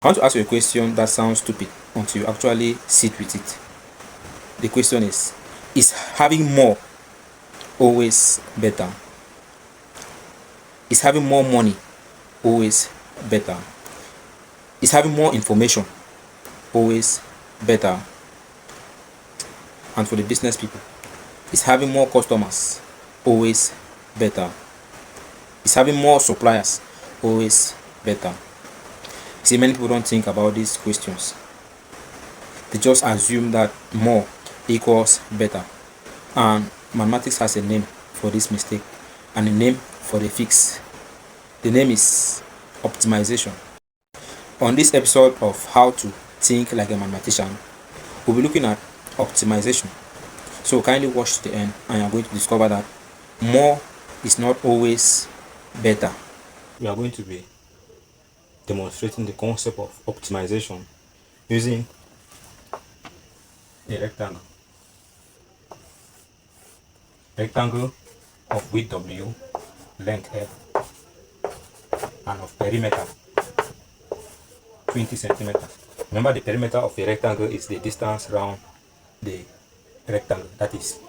I want to ask you a question that sounds stupid until you actually sit with it. The question is having more always better? Is having more money always better? Is having more information always better? And for the business people, is having more customers always better? Is having more suppliers always better? See, many people don't think about these questions. They just assume that more equals better. And mathematics has a name for this mistake and a name for the fix. The name is optimization. On this episode of How to Think Like a Mathematician, we'll be looking at optimization. So kindly watch to the end and you're going to discover that more is not always better. We are going to be demonstrating the concept of optimization using a rectangle of width W, length F, and of perimeter 20 centimeters. Remember, the perimeter of a rectangle is the distance around the rectangle, that is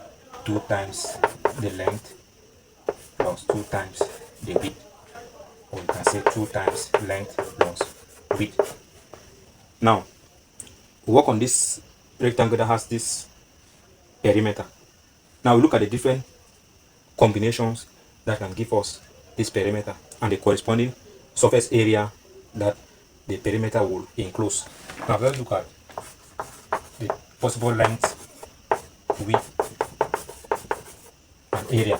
2 times the length plus 2 times the width, or you can say 2 times length plus width. Now we work on this rectangle that has this perimeter. Now we look at the different combinations that can give us this perimeter and the corresponding surface area that the perimeter will enclose. Now let's look at the possible length, width, and area.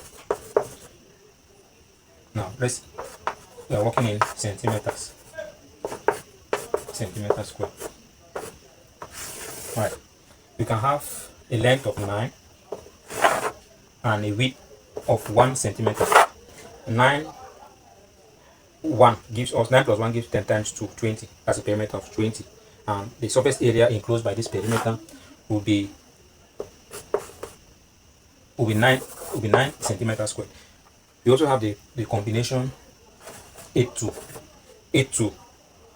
Now we are working in centimeters square. Right, we can have a length of 9 and a width of 1 centimeter. 9 plus 1 gives 10 times 2, 20. That's a perimeter of 20, and the surface area enclosed by this perimeter will be 9 centimeters square. We also have the combination 8 2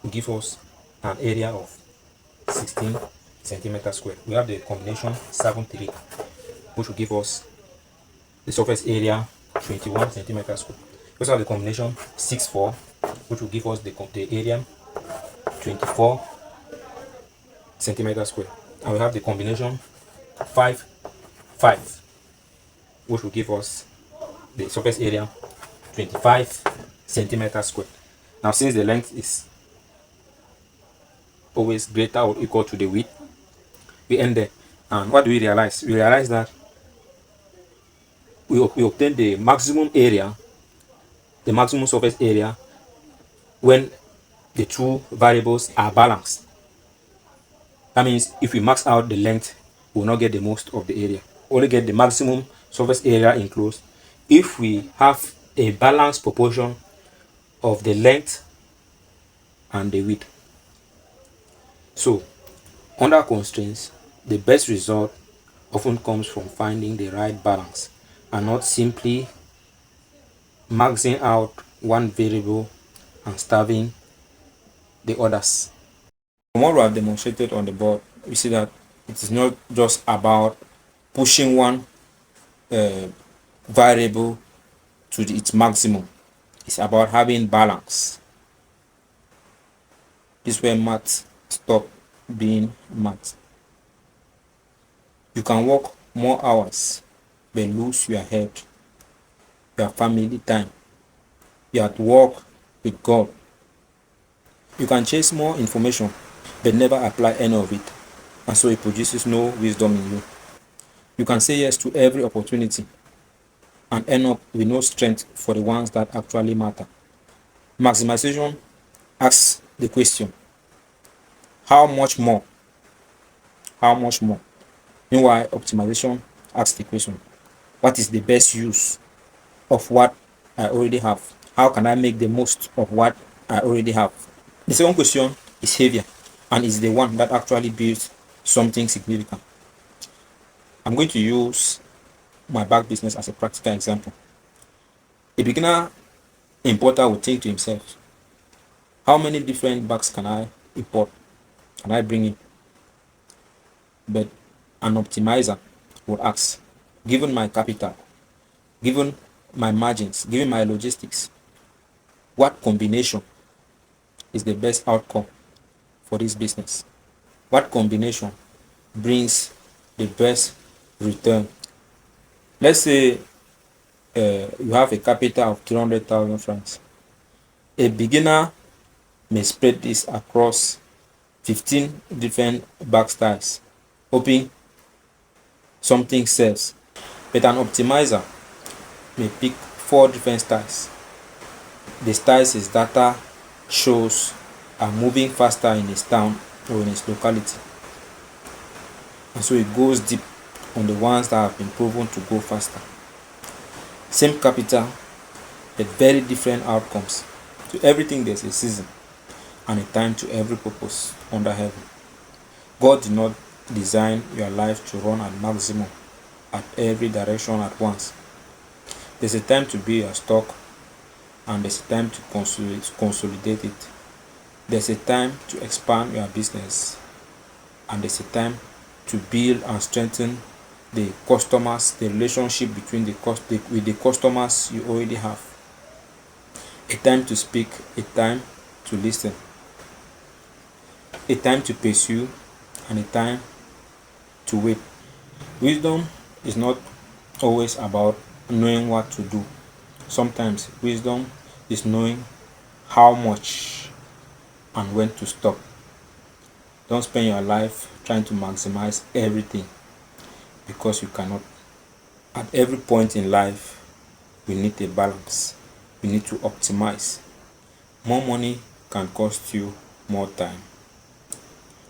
will give us an area of 16 centimeters square. We have the combination 7 3, which will give us the surface area 21 centimeters square. We also have the combination 6 4, which will give us the area 24 centimeters square. And we have the combination 5 5, which will give us the surface area 25 centimeters square. Now, since the length is always greater or equal to the width, we end there. And what do we realize? We realize that we obtain the maximum area, the maximum surface area, when the two variables are balanced. That means if we max out the length, we will not get the most of the area. We only get the maximum surface area enclosed if we have a balanced proportion of the length and the width. So, under constraints, the best result often comes from finding the right balance and not simply maxing out one variable and starving the others. From what we have demonstrated on the board, we see that it is not just about pushing one variable to its maximum. It's about having balance. This is where math stop being math. You can work more hours but lose your health, your family time. You're at work with God. You can chase more information but never apply any of it, and so it produces no wisdom in you. You can say yes to every opportunity and end up with no strength for the ones that actually matter. Maximization asks the question, how much more? How much more? Meanwhile, optimization asks the question, what is the best use of what I already have? How can I make the most of what I already have? The second question is heavier and is the one that actually builds something significant. I'm going to use my bag business as a practical example. A beginner importer would think to himself, how many different bags can I import and I bring in. But an optimizer would ask, given my capital, given my margins, given my logistics, what combination is the best outcome for this business? What combination brings the best return? Let's say you have a capital of 300,000 francs. A beginner may spread this across 15 different bag styles, hoping something sells. But an optimizer may pick 4 different styles. The styles his data shows are moving faster in his town or in his locality. And so it goes deep on the ones that have been proven to go faster. Same capital, but very different outcomes. To everything there's a season and a time to every purpose under heaven. God did not design your life to run at maximum at every direction at once. There's a time to build your stock and there's a time to consolidate it. There's a time to expand your business and there's a time to build and strengthen the customers, the relationship between with the customers you already have. A time to speak, a time to listen, a time to pursue, and a time to wait. Wisdom is not always about knowing what to do. Sometimes wisdom is knowing how much and when to stop. Don't spend your life trying to maximize everything because you cannot. At every point in life, we need a balance. We need to optimize. More money can cost you more time.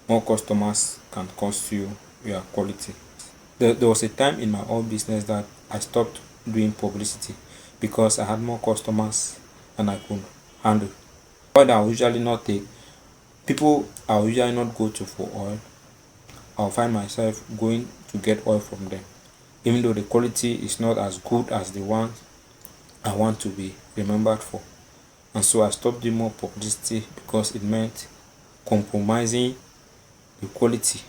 More customers can cost you your quality. There was a time in my own business that I stopped doing publicity because I had more customers than I could handle. Oil I usually not take, people I usually not go to for oil, I'll find myself going to get oil from them, even though the quality is not as good as the one I want to be remembered for. And so I stopped doing more publicity because it meant compromising the quality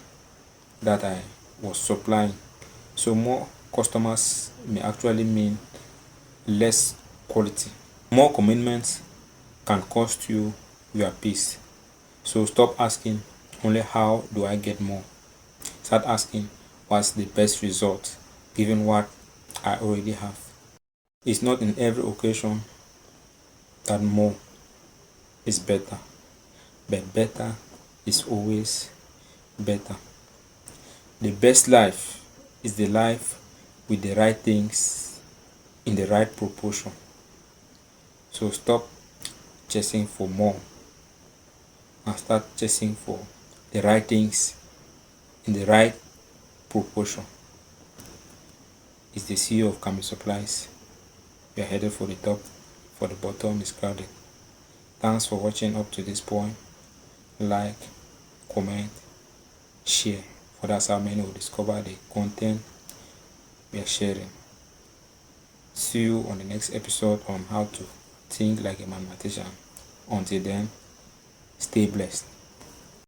that I was supplying. So more customers may actually mean less quality. More commitments can cost you your peace. So stop asking only how do I get more. Start asking what's the best result given what I already have. It's not in every occasion that more is better, but better is always better. The best life is the life with the right things in the right proportion. So stop chasing for more and start chasing for the right things in the right proportion. It's the CEO of Kameh Supplies. We are headed for the top, for the bottom is crowded. Thanks for watching up to this point. Like, comment, share, for that's how many will discover the content we are sharing. See you on the next episode on how to think like a mathematician. Until then, stay blessed.